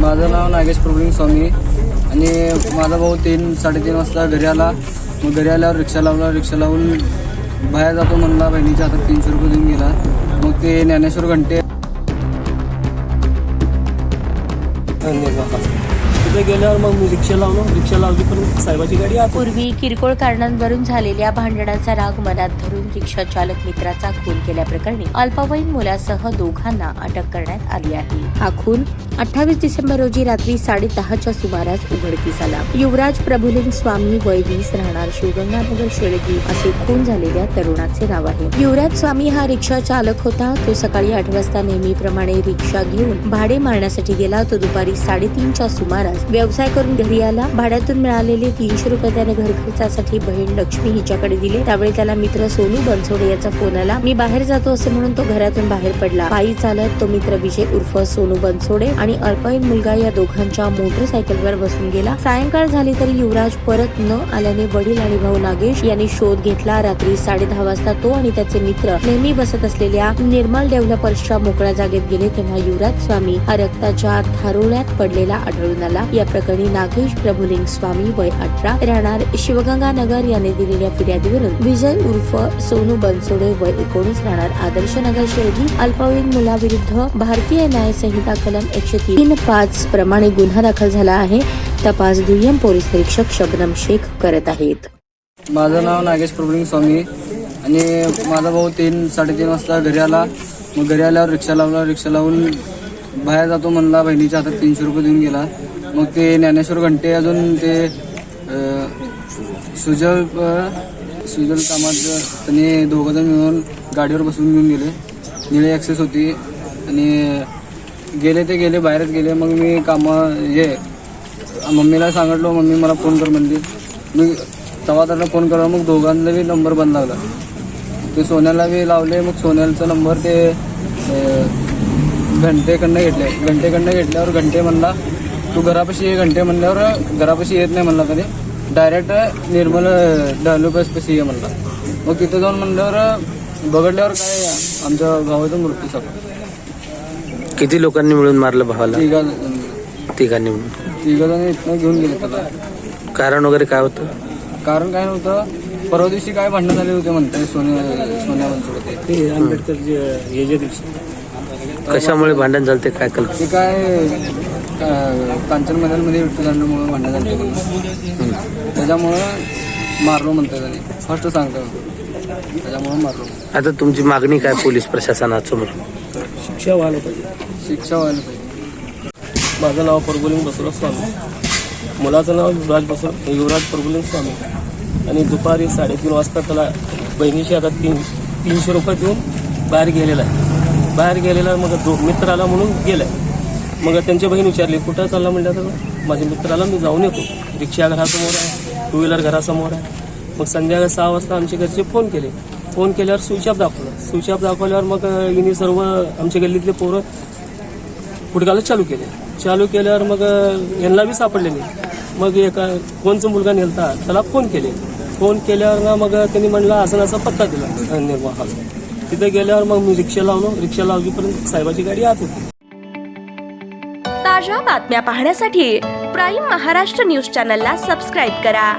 माझं नाव नागेश प्रभुलिंग स्वामी आणि माझा भाऊ 3-3:30 वाजता घरी आला. मग घरी आल्यावर रिक्षा लावून बाहेर जातो म्हणला. बहिणीच्या हातात 300 रुपये देऊन गेला. मग ते ज्ञानेश्वर घंटे तिथे गेल्यावर मग मी रिक्षा लावली पण साहेबाची गाडी आत. पूर्वी किरकोळ कारणांवरून झालेल्या भांडणाचा राग मनात धरून रिक्षा चालक मित्राचा खून केल्याप्रकरणी अल्पवयीन मुलासह दोघांना अटक करण्यात आली आहे. हा खून 28 डिसेंबर रोजी रात्री 10:30च्या सुमारास उघडकीस आला. युवराज प्रभुलिंग स्वामी वय 20 राहणार शिवगंगानगर शेळगी असे खून झालेल्या तरुणाचे नाव आहे. युवराज स्वामी हा रिक्षा चालक होता. तो सकाळी 8 वाजता नेहमीप्रमाणे रिक्षा घेऊन भाडे मारण्यासाठी गेला. तो दुपारी 3:30च्या सुमारास व्यवसाय करून घरी आला. भाड्यातून मिळालेले 300 रुपये त्याने घर खर्चासाठी बहीण लक्ष्मी हिच्याकडे दिले. त्यावेळी त्याला मित्र सोनू बनसोडे याचा फोन आला. मी बाहेर जातो असे म्हणून तो घरातून बाहेर पडला. पायी चालत तो मित्र विजय उर्फ सोनू बनसोडे आणि अल्पवयीन मुलगा या दोघांच्या मोटरसायकलवर बसून गेला. सायंकाळ झाली तरी युवराज परत न आल्याने वडील आणि भाऊ नागेश यांनी शोध घेतला. रात्री 10:30 वाजता तो आणि त्याचे मित्र नेहमी बसत असलेल्या निर्मल डेव्हलपर्सच्या मोकळ्या जागेत गेले. तेव्हा युवराज स्वामी हा रक्ताच्या थारोळ्यात पडलेला आढळून आला. या प्रकरणी नागेश प्रभुलिंग स्वामी वय 18 राहणार शिवगंगा नगर याने दिलेल्या फिर्यादीवरून विजय उर्फ सोनू बनसोडे वय 19 राहणार आदर्श नगर शेळगी अल्पवयीन मुलाविरुद्ध भारतीय न्याय संहिता कलम 103(5) प्रमाणे गुन्हा दाखल झाला आहे. तपास दुय्यम पोलीस निरीक्षक शबनम शेख करत आहेत. माझं नाव नागेश प्रभुलिंग स्वामी आणि माझा भाऊ 3-3:30 वाजता घरी आला. मग घरी आल्यावर रिक्षा लावून बाहेर जातो म्हणला. बहिणीच्या हातात 300 रुपये देऊन गेला. मग ते ज्ञानेश्वर घंटे अजून ते सुजल कामात त्यांनी दोघंजण मिळून गाडीवर बसून घेऊन गेले. निळे ॲक्सेस होती आणि गेले बाहेरच गेले. मग मी मम्मीला सांगितलो. मम्मी मला फोन कर म्हणली. मी तेव्हा त्यांना फोन करा. मग दोघांना बी नंबर बंद लागला. ते सोन्याला बी लावले. मग सोन्याचा नंबर ते घंटेकडनं घेतल्यावर घंटे म्हणला तू घरापाशी ये. घंटे म्हणल्यावर घरापाशी येत नाही म्हणला. कधी डायरेक्ट निर्मल डेव्हलपर्स पाशी ये म्हणला. मग तिथं जाऊन म्हणल्यावर बघडल्यावर काय आमच्या भावाचा मृत्यू सगळं. किती लोकांनी मिळून मारलं भावाला? तिघांनी मिळून. तिघजण इथनं घेऊन गेले त्याला. कारण वगैरे काय होतं? कारण काय नव्हतं. परवा दिवशी काय भांडण झाले होते म्हणते सोन्या बनसोडे ते आंबेडकर हे जे दिवशी कशामुळे भांडण झालं ते काय कल्पना? ते काय कांचन मैदानमध्ये विठ्ठलांमुळे भांडण झाले म्हणून त्याच्यामुळं मारलो म्हणतात त्यांनी. फर्स्ट सांगतो त्याच्यामुळं मारलो. आता तुमची मागणी काय पोलीस प्रशासनासमोर? शिक्षा व्हायला पाहिजे. माझं नाव प्रभुलिंग बसवराज स्वामी. मुलाचं नाव युवराज प्रभुलिंग स्वामी. आणि दुपारी 3:30 वाजता त्याला बहिणीच्या हातात 300 रुपये देऊन बाहेर गेलेला. मग मित्राला म्हणून गेलाय. मग त्यांची बहीण विचारली कुठं चालला म्हणलं. तर माझ्या मित्राला मी जाऊन येतो. रिक्षा घरासमोर आहे, 2 व्हीलर घरासमोर आहे. मग संध्याकाळी 6 वाजता आमच्या घरचे फोन केल्यावर स्विच ऑफ दाखवल्यावर मग हिने सर्व आमच्या गल्लीतले पोरं हुडकायला चालू केल्यावर मग यांना बी सापडले नाही. मग एका कोणचा मुलगा नेलता त्याला फोन केल्यावर ना मग त्यांनी म्हणला असं पत्ता दिला निर्वाहाचा. तिथे गेल्यावर मग मी रिक्षा लावली पण साहेबाची गाडी आत होती. ताज्या बातम्या पाहण्यासाठी प्राईम महाराष्ट्र न्यूज चॅनलला सबस्क्राईब करा.